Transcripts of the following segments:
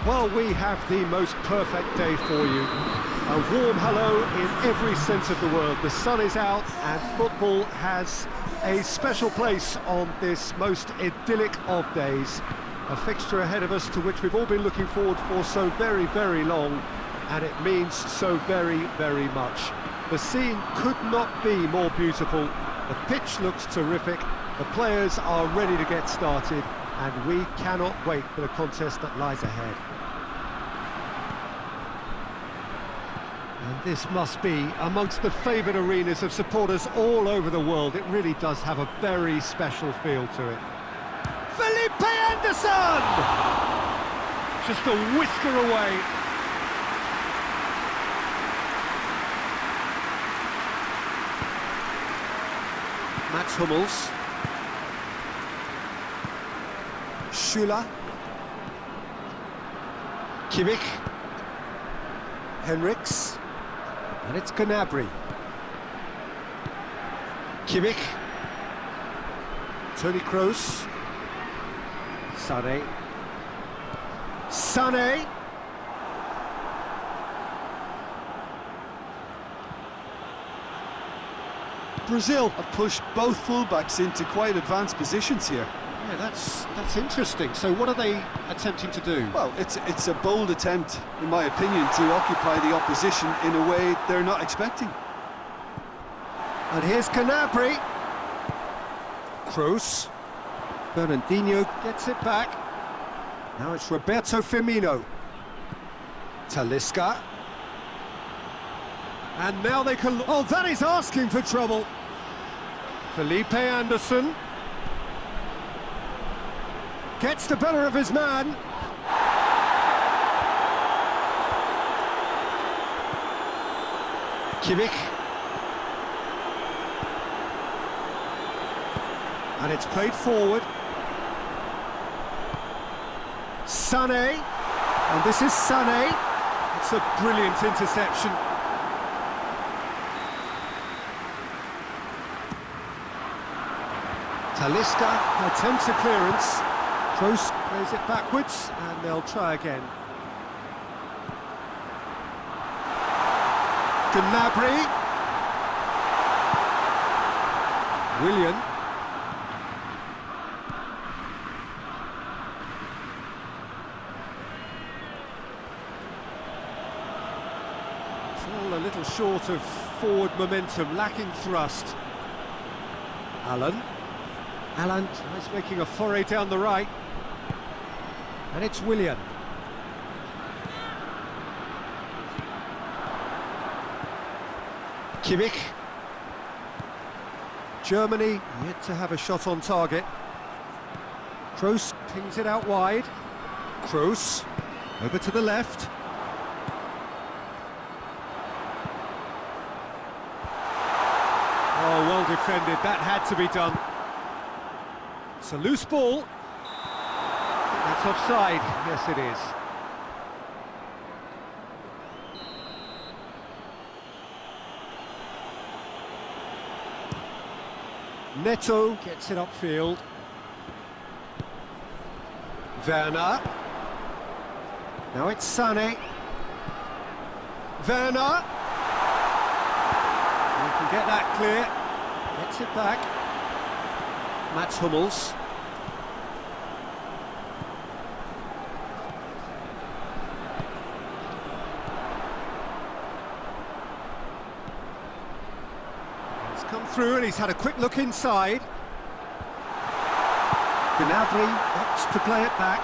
Well, we have the most perfect day for you. A warm hello in every sense of the word. The sun is out and football has a special place on this most idyllic of days. A fixture ahead of us to which we've all been looking forward for so very, very long, and it means so very, very much. The scene could not be more beautiful. The pitch looks terrific. The players are ready to get started, and we cannot wait for the contest that lies ahead. And this must be amongst the favoured arenas of supporters all over the world. It really does have a very special feel to it. Felipe Anderson! Just a whisker away. Mats Hummels. Schüller. Kimmich. Henriks. And it's Gnabry. Kimmich. Toni Kroos. Sané. Sané. Brazil have pushed both fullbacks into quite advanced positions here. Yeah, that's interesting. So what are they attempting to do? Well, it's a bold attempt, in my opinion, to occupy the opposition in a way they're not expecting. And here's Gnabry. Kroos. Fernandinho gets it back. Now it's Roberto Firmino. Talisca. And now they can... Oh, that is asking for trouble. Felipe Anderson. Gets the better of his man. Kimmich. And it's played forward. Sané. And this is Sané. It's a brilliant interception. Talisca attempts a clearance. Kroos plays it backwards, and they'll try again. Gnabry. Willian. It's all a little short of forward momentum, lacking thrust. Alan tries making a foray down the right. And it's Willian. Kimmich. Germany yet to have a shot on target. Kroos pings it out wide. Kroos over to the left. Oh, well defended. That had to be done. It's a loose ball. That's offside. Yes, it is. Neto gets it upfield. Werner. Now it's Sané. Werner. He can get that clear. Gets it back. Mats Hummels. He's come through and he's had a quick look inside. Gnabry opts to play it back.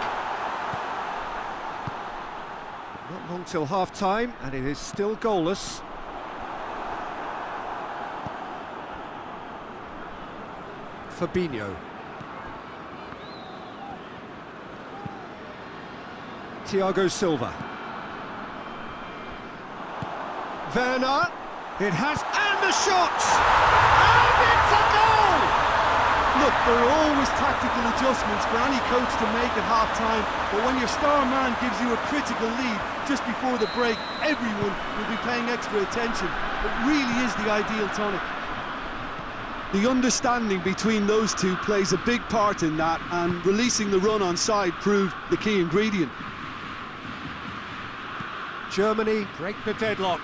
Not long till half-time, and it is still goalless. Fabinho. Thiago Silva. Werner. It has, and the shot! And it's a goal! Look, there are always tactical adjustments for any coach to make at half-time, but when your star man gives you a critical lead just before the break, everyone will be paying extra attention. It really is the ideal tonic. The understanding between those two plays a big part in that, and releasing the run on side proved the key ingredient. Germany break the deadlock.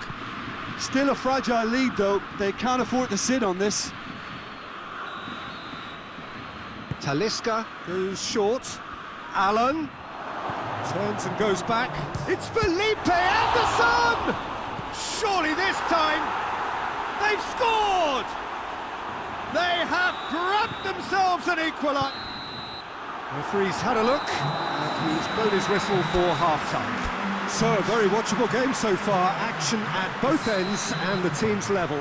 Still a fragile lead though, they can't afford to sit on this. Talisca goes short. Allen turns and goes back. It's Felipe Anderson! Surely this time they've scored! They have grabbed themselves an equaliser. Referee's had a look and he's blown his whistle for half-time. So, a very watchable game so far, action at both ends and the team's level.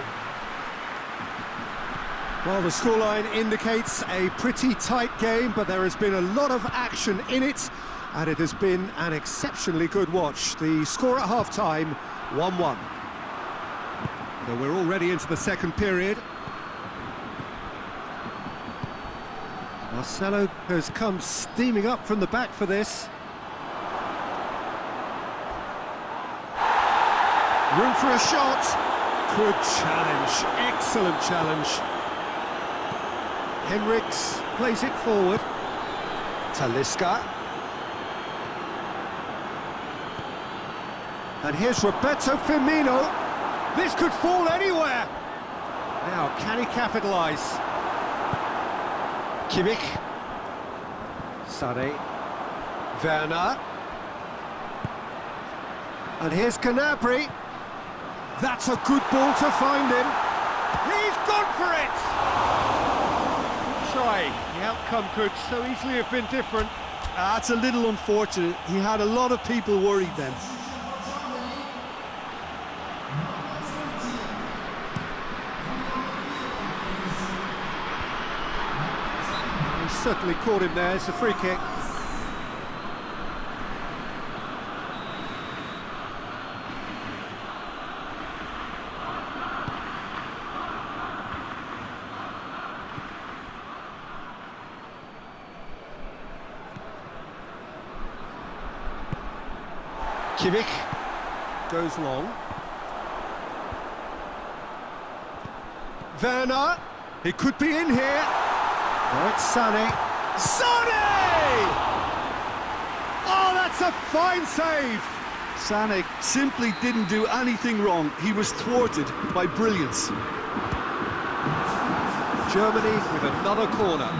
Well, the scoreline indicates a pretty tight game, but there has been a lot of action in it, and it has been an exceptionally good watch. The score at half-time, 1-1. So we're already into the second period. Marcelo has come steaming up from the back for this. Room for a shot. Good challenge. Excellent challenge. Henriks plays it forward. Talisca. And here's Roberto Firmino. This could fall anywhere. Now, can he capitalise? Kimmich. Sané. Werner. And here's Gnabry. That's a good ball to find him. He's gone for it! Good try. The outcome could so easily have been different. That's a little unfortunate. He had a lot of people worried then. He certainly caught him there. It's a free kick. Kimmich goes long. Werner, he could be in here. No, it's Sané. Sané! Oh, that's a fine save. Sané simply didn't do anything wrong. He was thwarted by brilliance. Germany with another corner.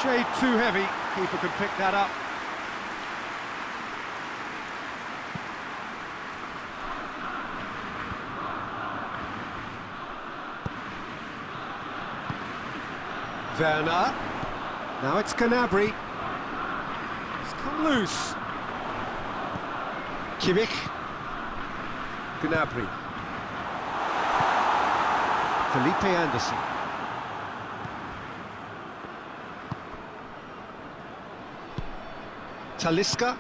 Shade too heavy. Keeper can pick that up. Werner. Now it's Gnabry. It's come loose. Kimmich. Gnabry. Felipe Anderson. Talisca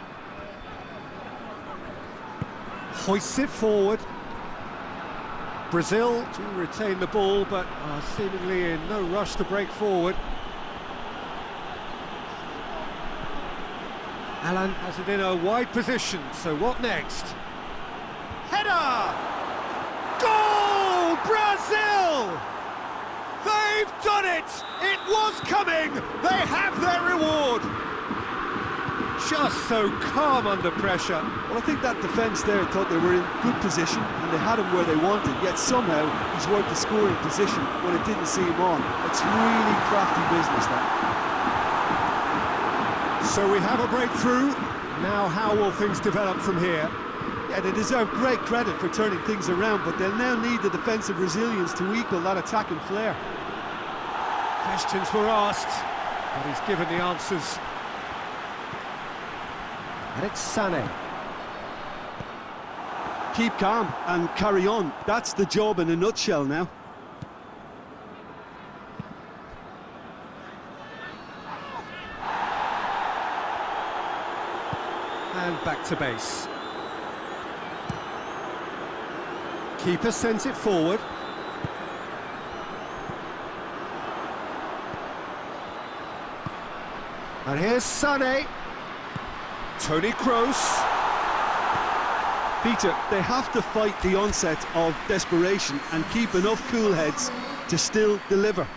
hoists it forward. Brazil to retain the ball, but are seemingly in no rush to break forward. Alan has it in a wide position, so what next? Header! Goal! Brazil! They've done it! It was coming! They have their reward! Just so calm under pressure. Well, I think that defence there thought they were in good position and they had him where they wanted, yet somehow he's worked the scoring position when it didn't see him on. It's really crafty business, that. So we have a breakthrough. Now how will things develop from here? Yeah, they deserve great credit for turning things around, but they'll now need the defensive resilience to equal that attacking flair. Questions were asked, but he's given the answers. And it's Sané. Keep calm and carry on. That's the job in a nutshell now. And back to base. Keeper sends it forward. And here's Sané. Toni Kroos. Peter, they have to fight the onset of desperation and keep enough cool heads to still deliver.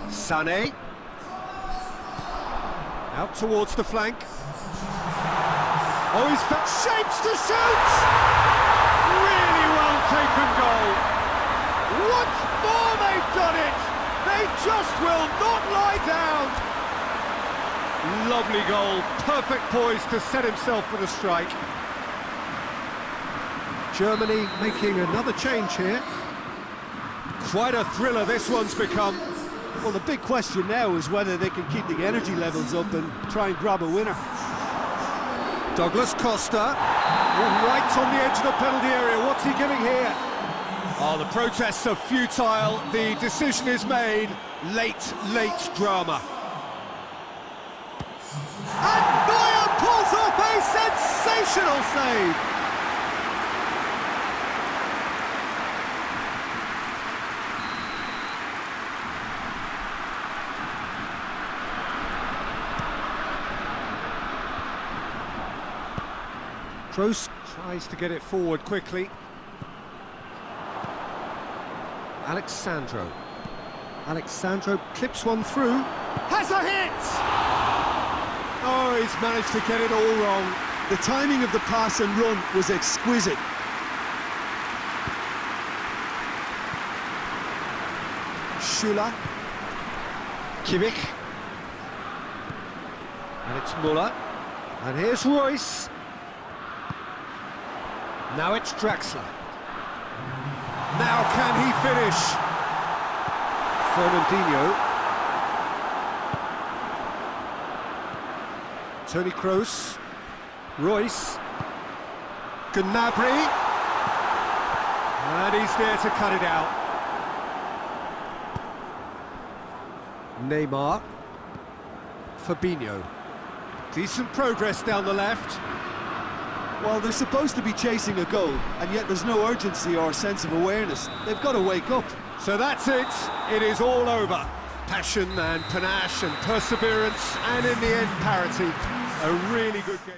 Sané. Out towards the flank. Oh, he's shapes to shoot! Really well taken goal. Once more they've done it! They just will not lie down! Lovely goal, perfect poise to set himself for the strike. Germany making another change here. Quite a thriller this one's become. Well, the big question now is whether they can keep the energy levels up and try and grab a winner. Douglas Costa, right on the edge of the penalty area. What's he giving here? Oh, the protests are futile. The decision is made. Late drama. And Neuer pulls off a sensational save. Kroos tries to get it forward quickly. Alexandro clips one through. Has a hit! Oh, he's managed to get it all wrong. The timing of the pass and run was exquisite. Schüller. Kimmich. And it's Müller. And here's Royce. Now it's Draxler. Now can he finish? Fernandinho. Toni Kroos. Royce. Gnabry. And he's there to cut it out. Neymar. Fabinho. Decent progress down the left. Well, they're supposed to be chasing a goal, and yet there's no urgency or sense of awareness. They've got to wake up. So that's it. It is all over. Passion and panache and perseverance, and in the end, parity. A really good game.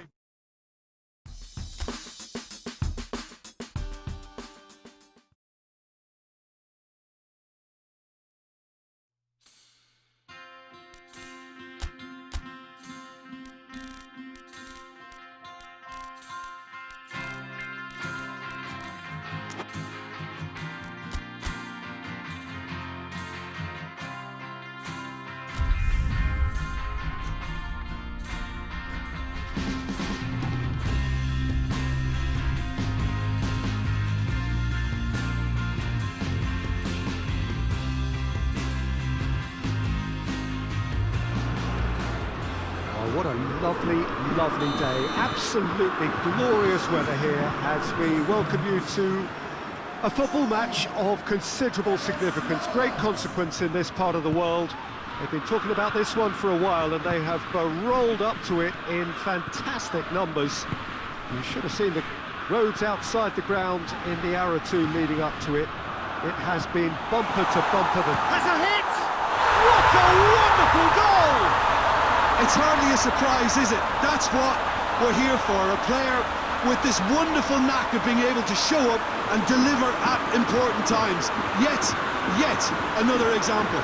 What a lovely day. Absolutely glorious weather here as we welcome you to a football match of considerable significance, great consequence in this part of the world. They've been talking about this one for a while and they have rolled up to it in fantastic numbers. You should have seen the roads outside the ground in the hour or two leading up to it. It has been bumper to bumper. Has a hit! What a wonderful goal! It's hardly a surprise, is it? That's what we're here for, a player with this wonderful knack of being able to show up and deliver at important times. Yet another example.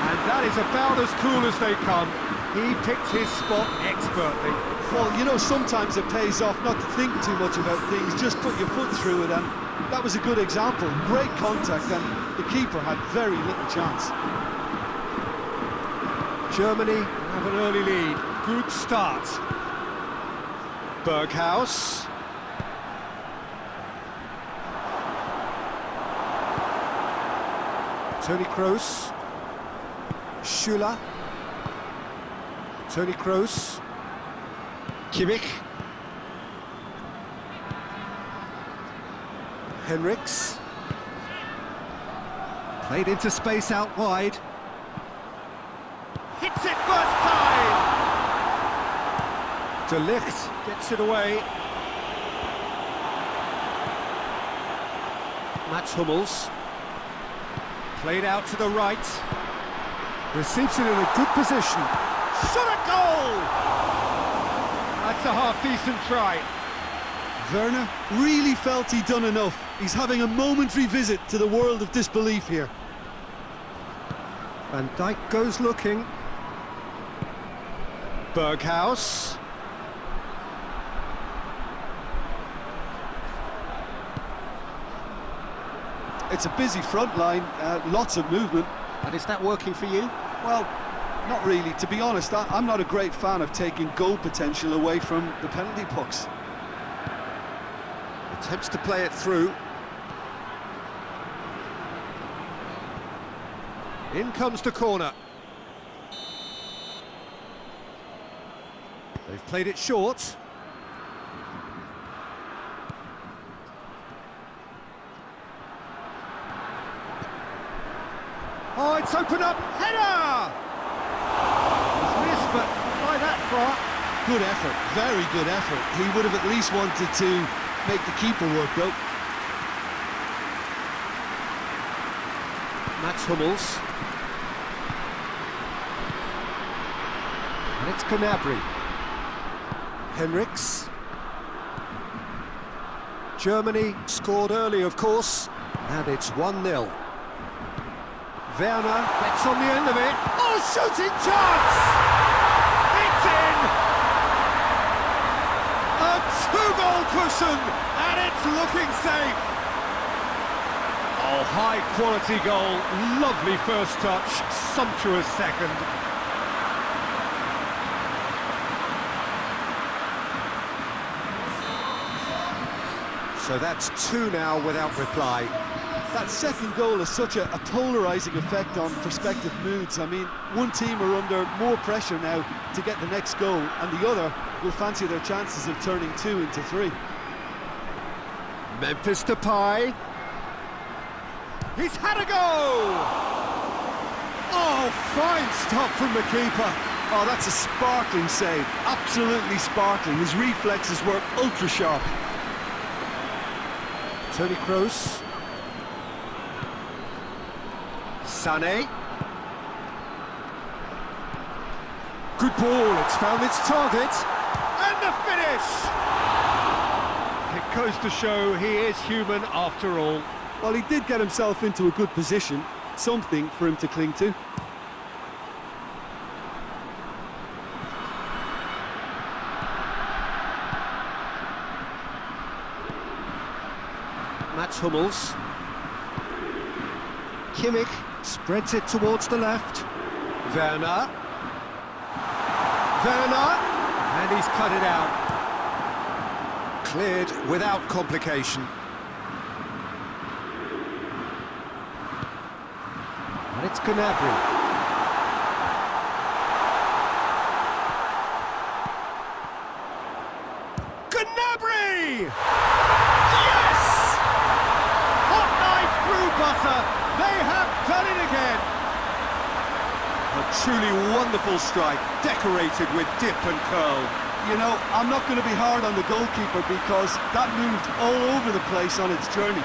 And that is about as cool as they come. He picked his spot expertly. Well, you know, sometimes it pays off not to think too much about things, just put your foot through it, and that was a good example. Great contact, and the keeper had very little chance. Germany have an early lead. Good start. Berghaus. Toni Kroos. Schüller. Toni Kroos. Kimmich. Henriks. Played into space out wide. Hits it first time! De Ligt gets it away. Mats Hummels. Played out to the right. Receives it in a good position. Shot a goal! That's a half-decent try. Werner really felt he'd done enough. He's having a momentary visit to the world of disbelief here. Van Dijk goes looking. Berghaus. It's a busy front line, lots of movement. And is that working for you? Well, not really. To be honest, I'm not a great fan of taking goal potential away from the penalty box. Attempts to play it through. In comes the corner. They've played it short. Oh, it's opened up. Header! It's missed, but by that far. Good effort, very good effort. He would have at least wanted to make the keeper work, though. Mats Hummels. And it's Gnabry. Henriks. Germany scored early, of course, and it's 1-0. Werner gets on the end of it. Oh, shooting chance! It's in! A two-goal cushion, and it's looking safe. Oh, high-quality goal, lovely first touch, sumptuous second. So that's two now without reply. That second goal has such a polarising effect on prospective moods. I mean, one team are under more pressure now to get the next goal, and the other will fancy their chances of turning 2 into 3. Memphis Depay. He's had a go! Oh, fine stop from the keeper. Oh, that's a sparkling save. Absolutely sparkling. His reflexes were ultra sharp. Toni Kroos. Sané. Good ball, it's found its target. And the finish! It goes to show he is human after all. Well, he did get himself into a good position, something for him to cling to. Mats Hummels. Kimmich spreads it towards the left. Werner. Werner! And he's cut it out. Cleared without complication. And it's Gnabry. Gnabry! Yes! Hot knife through butter. They have done it again. A truly wonderful strike, decorated with dip and curl. You know, I'm not going to be hard on the goalkeeper because that moved all over the place on its journey.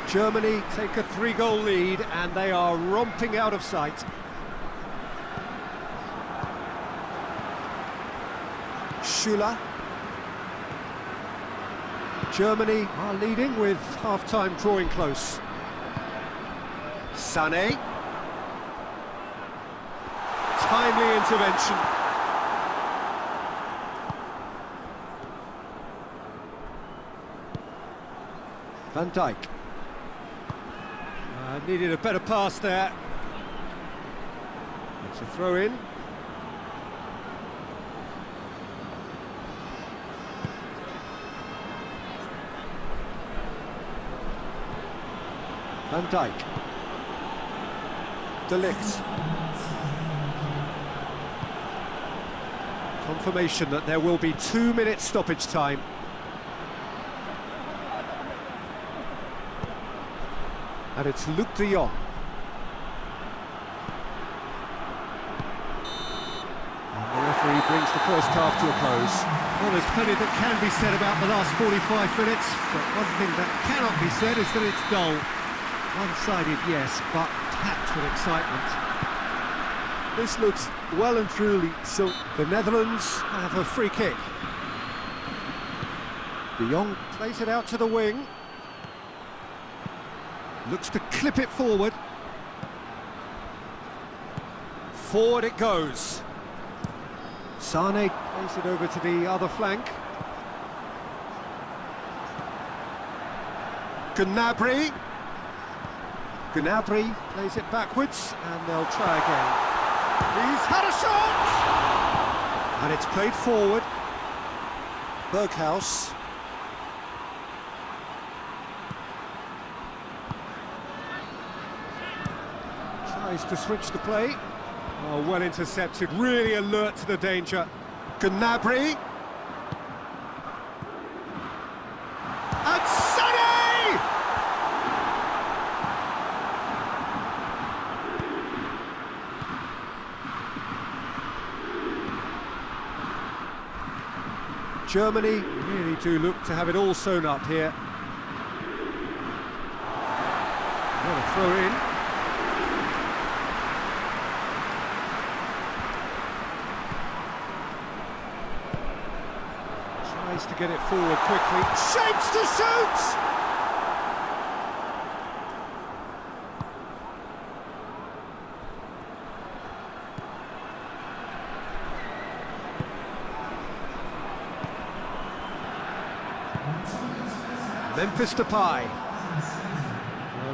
Germany take a 3-goal lead and they are romping out of sight. Schüller. Germany are leading with half-time drawing close. Sané. Timely intervention. Van Dijk. Needed a better pass there. It's a throw in. Van Dijk. De Ligt. Confirmation that there will be 2 minutes stoppage time. And it's Luc de Jong. And the referee brings the first half to a close. Well, there's plenty that can be said about the last 45 minutes, but one thing that cannot be said is that it's dull. One-sided, yes, but packed with excitement. This looks well and truly so. The Netherlands have a free kick. De Jong plays it out to the wing. Looks to clip it forward. Forward it goes. Sane plays it over to the other flank. Gnabry. Gnabry plays it backwards, and they'll try again. He's had a shot! And it's played forward. Berghaus. Tries to switch the play. Oh, well intercepted, really alert to the danger. Gnabry. And Sané! Germany really do look to have it all sewn up here. What a throw in. Tries to get it forward quickly. Shapes to shoot! Memphis Depay.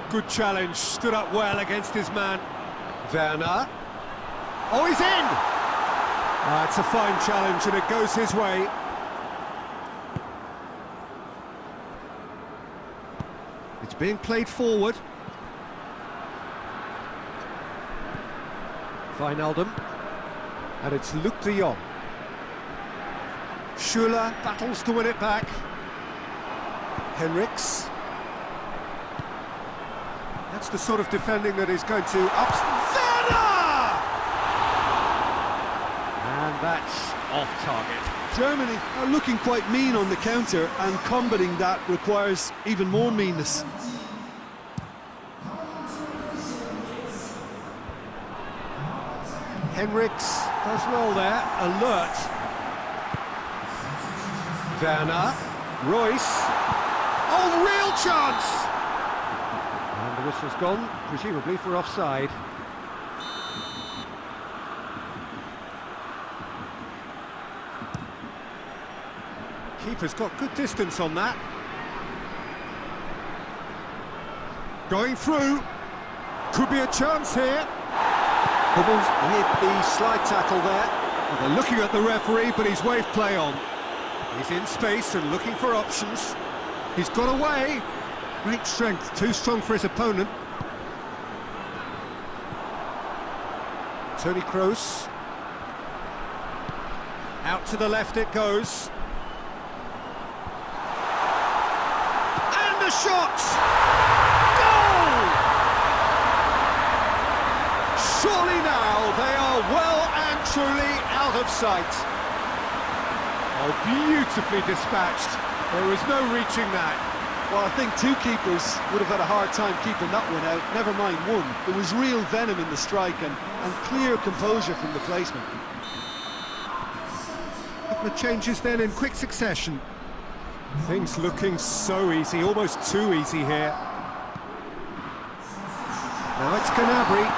Good challenge, stood up well against his man. Werner. Oh, he's in! It's a fine challenge and it goes his way. It's being played forward. Wijnaldum. And it's Luc de Jong. Schuller battles to win it back. Henriks. That's the sort of defending that is going to Werner! And that's off target. Germany are looking quite mean on the counter, and combating that requires even more meanness. Henriks does well there, alert. Werner, Royce. Oh, real chance! And the whistle's gone, presumably for offside. Keeper's got good distance on that. Going through. Could be a chance here. Hummels with the slide tackle there. Well, they're looking at the referee, but he's waved play on. He's in space and looking for options. He's got away. Great strength, too strong for his opponent. Toni Kroos. Out to the left it goes. And a shot! Goal! Surely now they are well and truly out of sight. Oh, beautifully dispatched. There was no reaching that. Well, I think two keepers would have had a hard time keeping that one out, never mind one. There was real venom in the strike and clear composure from the placement. A couple of changes then in quick succession. Things looking so easy, almost too easy here. Now it's Gnabry.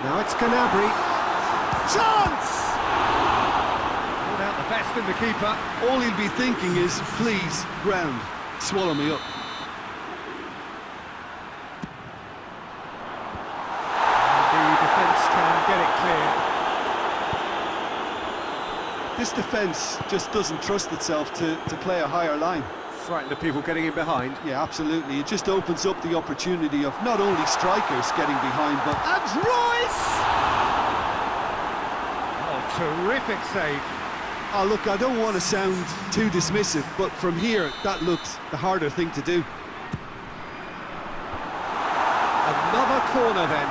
Now it's Gnabry. Chance! Pulled out the besting the keeper. All he'll be thinking is, please, ground, swallow me up. The defence can get it clear. This defence just doesn't trust itself to play a higher line. Frightened of people getting in behind. Yeah, absolutely. It just opens up the opportunity of not only strikers getting behind, but... And Royce! Oh, terrific save. Oh, look, I don't want to sound too dismissive, but from here, that looked the harder thing to do. Another corner then.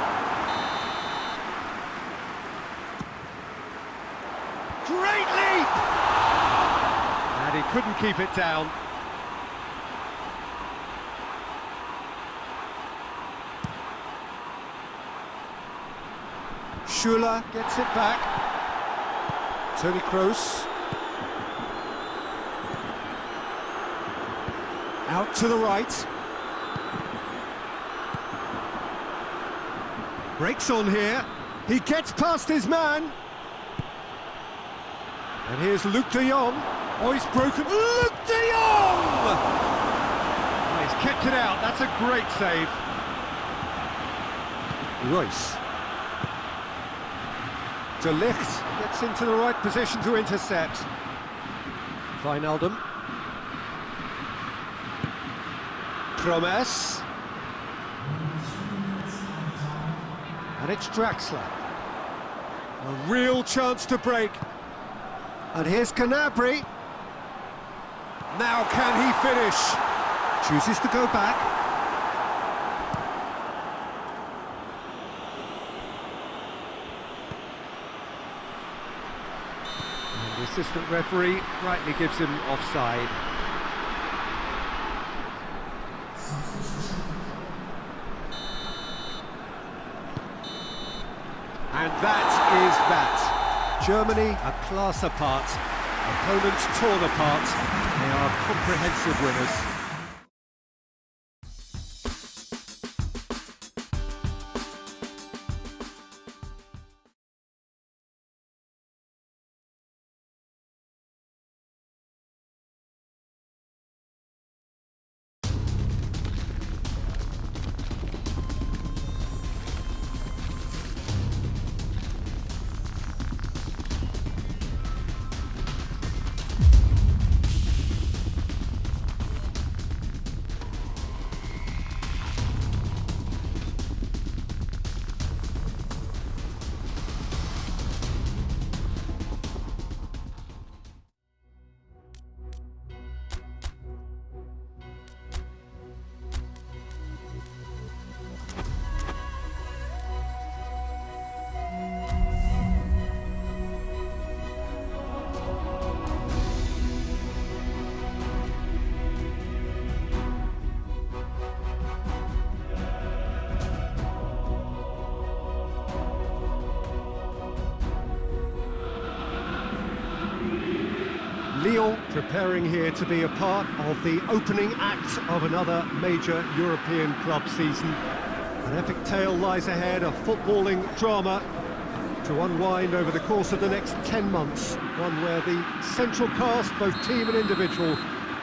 Great leap! And he couldn't keep it down. Schuler gets it back. Tony Kroos. Out to the right. Breaks on here. He gets past his man. And here's Luc de Jong. Oh, he's broken. Luc de Jong! Oh, he's kept it out. That's a great save. Royce. De Ligt gets into the right position to intercept. Wijnaldum. Promes. And it's Draxler. A real chance to break. And here's Canabry. Now can he finish? Chooses to go back. And the assistant referee rightly gives him offside. And that is that. Germany a class apart, opponents torn apart, they are comprehensive winners. Lyon preparing here to be a part of the opening act of another major European club season. An epic tale lies ahead, a footballing drama to unwind over the course of the next 10 months. One where the central cast, both team and individual,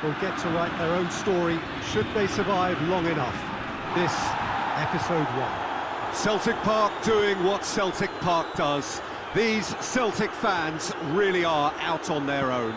will get to write their own story should they survive long enough. This, episode 1. Celtic Park doing what Celtic Park does. These Celtic fans really are out on their own.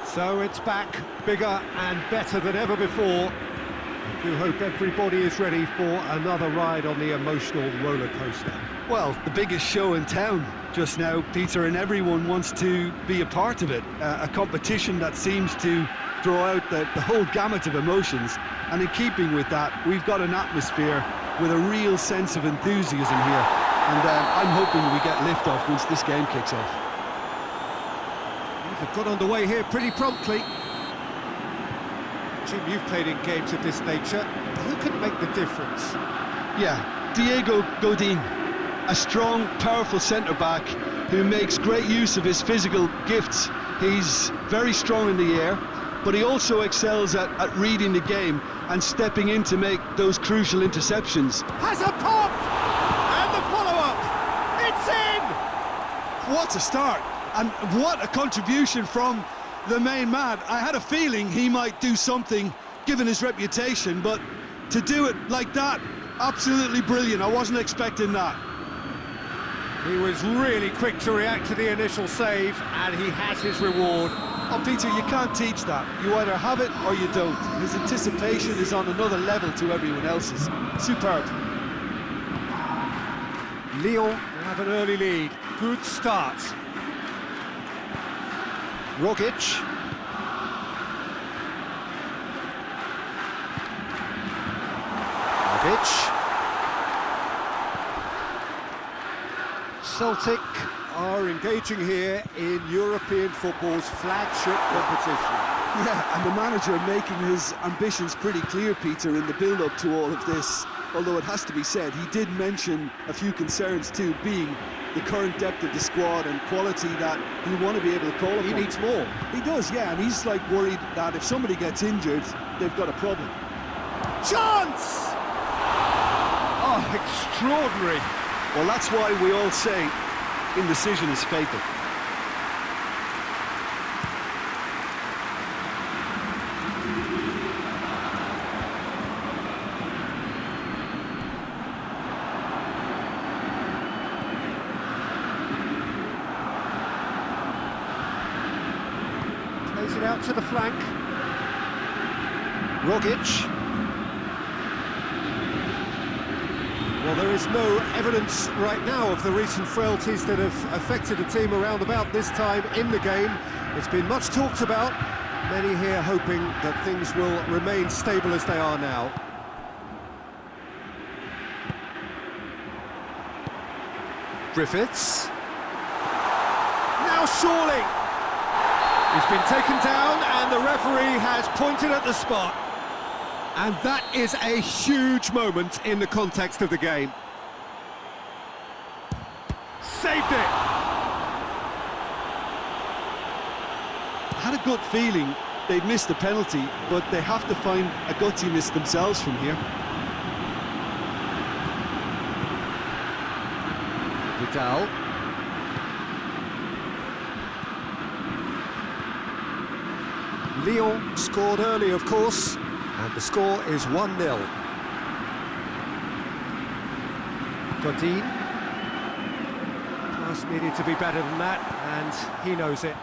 So it's back, bigger and better than ever before. I do hope everybody is ready for another ride on the emotional roller coaster. Well, the biggest show in town just now, Peter, and everyone wants to be a part of it. A competition that seems to draw out the whole gamut of emotions. And in keeping with that, we've got an atmosphere with a real sense of enthusiasm here. And I'm hoping we get lift-off once this game kicks off. They've got underway here pretty promptly. Jim, you've played in games of this nature. Who can make the difference? Yeah, Diego Godin, a strong, powerful centre-back who makes great use of his physical gifts. He's very strong in the air, but he also excels at reading the game and stepping in to make those crucial interceptions. Has a pop! And the follow-up! It's in! What a start! And what a contribution from the main man. I had a feeling he might do something, given his reputation, but to do it like that, absolutely brilliant. I wasn't expecting that. He was really quick to react to the initial save, and he has his reward. Oh, Peter, you can't teach that. You either have it or you don't. His anticipation is on another level to everyone else's. Superb. Lyon have an early lead. Good start. Rogic. Celtic are engaging here in European football's flagship competition. Yeah, and the manager making his ambitions pretty clear, Peter, in the build-up to all of this. Although it has to be said, he did mention a few concerns too, being the current depth of the squad and quality that you want to be able to call upon. He needs more. He does, yeah, and he's like worried that if somebody gets injured, they've got a problem. Chance! Oh, extraordinary. Well, that's why we all say indecision is fatal. Plays it out to the flank. Rogic. Well, there is no evidence right now of the recent frailties that have affected the team around about this time in the game. It's been much talked about, many here hoping that things will remain stable as they are now. Griffiths. Now surely! He's been taken down and the referee has pointed at the spot. And that is a huge moment in the context of the game. Saved it! Had a gut feeling they'd missed the penalty, but they have to find a gutsiness themselves from here. Vidal. Lyon scored early, of course. And the score is 1-0. Godin. Pass needed to be better than that, and he knows it.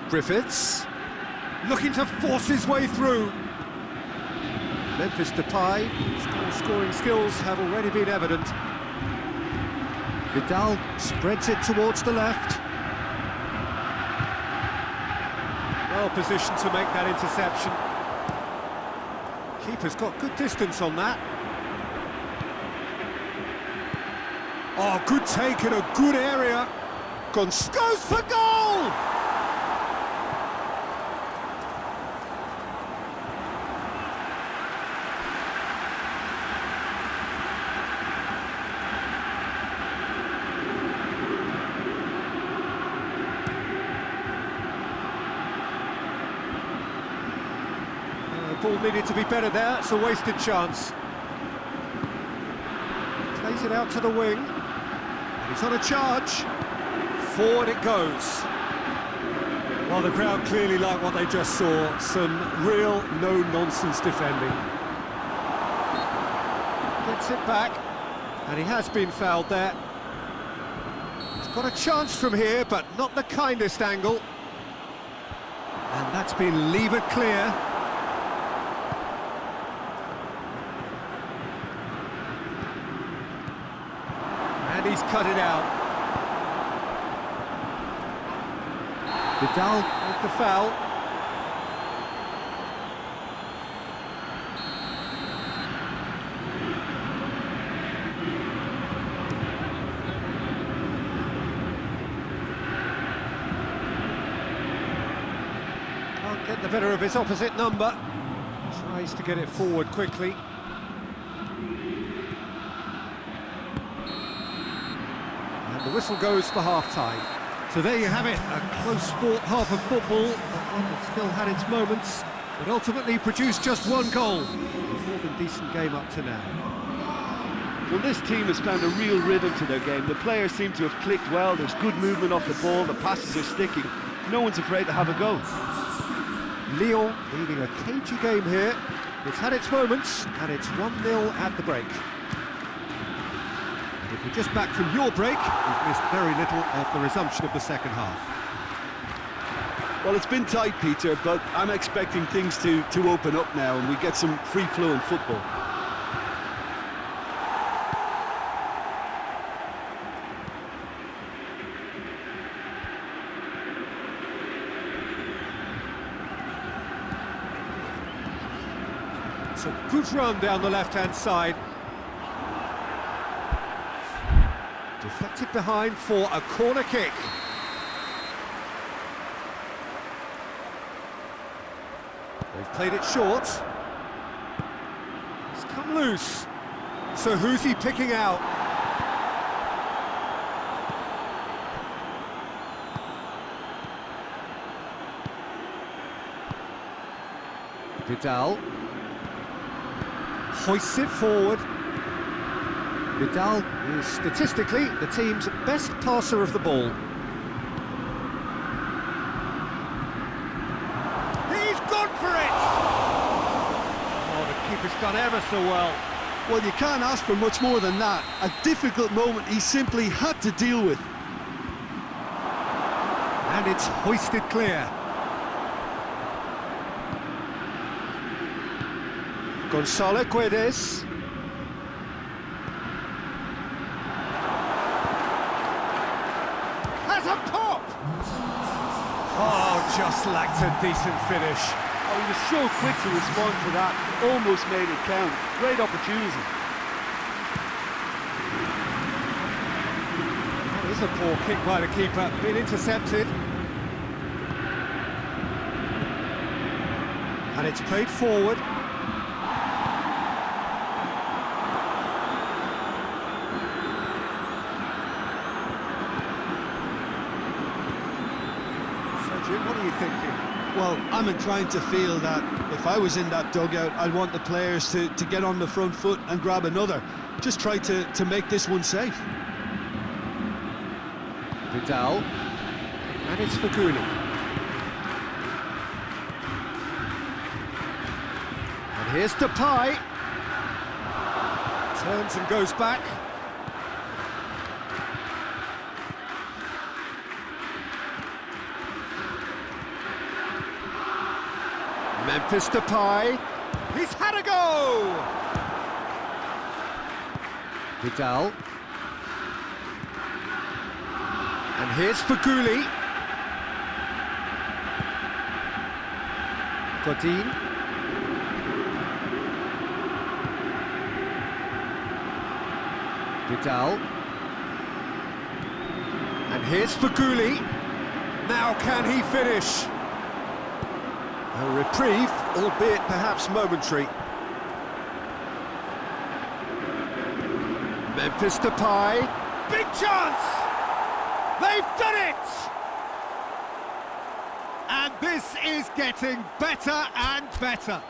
Griffiths. Looking to force his way through. Memphis Depay. Scoring skills have already been evident. Vidal spreads it towards the left. Well positioned to make that interception. Keeper's got good distance on that. Oh, good take in a good area. Goes for goal! Ball needed to be better there, it's a wasted chance. Plays it out to the wing. And he's on a charge. Forward it goes. Well, the crowd clearly like what they just saw. Some real no-nonsense defending. Gets it back. And he has been fouled there. He's got a chance from here, but not the kindest angle. And that's been levered clear. And he's cut it out. Vidal with the foul. Can't get the better of his opposite number. Tries to get it forward quickly. And the whistle goes for half-time. So there you have it, a close-fought half of football, but one that still had its moments, but ultimately produced just one goal. A more than decent game up to now. Well, this team has found a real rhythm to their game. The players seem to have clicked well. There's good movement off the ball. The passes are sticking. No one's afraid to have a go. Lyon leading a cagey game here. It's had its moments, and it's 1-0 at the break. And if you're just back from your break, you've missed very little of the resumption of the second half. Well, it's been tight, Peter, but I'm expecting things to open up now and we get some free-flowing football. It's a good run down the left-hand side. Deflected behind for a corner kick. They've played it short. It's come loose. So who's he picking out? Vidal hoists it forward. Vidal is statistically the team's best passer of the ball. He's gone for it! Oh, the keeper's done ever so well. Well, you can't ask for much more than that. A difficult moment he simply had to deal with. And it's hoisted clear. Gonzalo Guedes. Has a pop! Oh, just lacked a decent finish. Oh, he was so quick to respond to that. Almost made it count. Great opportunity. There's a poor kick by the keeper, been intercepted. And it's played forward. What are you thinking? Well, I'm inclined to feel that if I was in that dugout, I'd want the players to get on the front foot and grab another. Just try to make this one safe. Vidal. And it's Faguli. And here's Depay. Turns and goes back. Memphis Depay, he's had a go! Vidal. And here's Faguli. Godin. Vidal. And here's Faguli. Now can he finish? A reprieve, albeit perhaps momentary. Memphis Depay, big chance! They've done it! And this is getting better and better.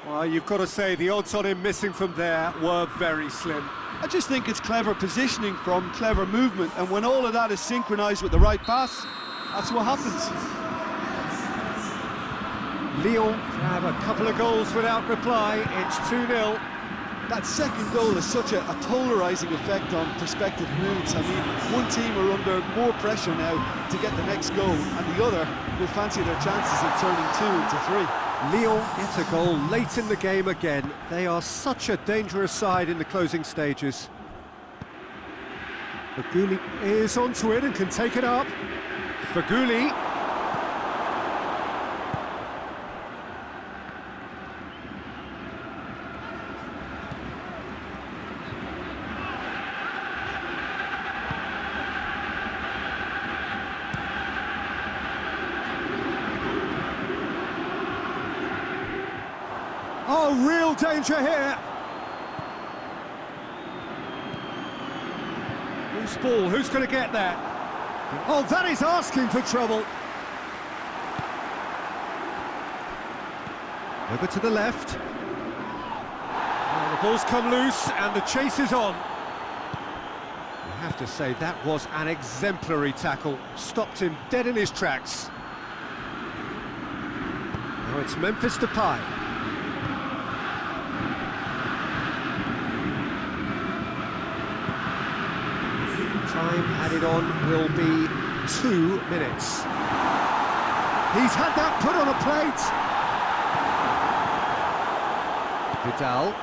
Well, you've got to say the odds on him missing from there were very slim. I just think it's clever positioning from clever movement, and when all of that is synchronised with the right pass, that's what happens. Lyon have a couple of goals without reply. It's 2-0. That second goal has such a polarising effect on prospective moods. I mean, one team are under more pressure now to get the next goal, and the other will fancy their chances of turning 2 into 3. Lyon gets a goal late in the game again. They are such a dangerous side in the closing stages. Faguli is onto it and can take it up. Faguli. Oh, real danger here. Loose ball, who's going to get that? Oh, that is asking for trouble. Over to the left. Well, the ball's come loose and the chase is on. I have to say that was an exemplary tackle. Stopped him dead in his tracks. Now it's Memphis Depay. Time added on will be 2 minutes. He's had that put on a plate. Vidal.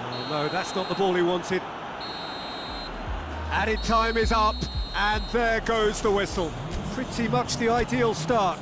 Oh no, that's not the ball he wanted. Added time is up, and there goes the whistle. Pretty much the ideal start.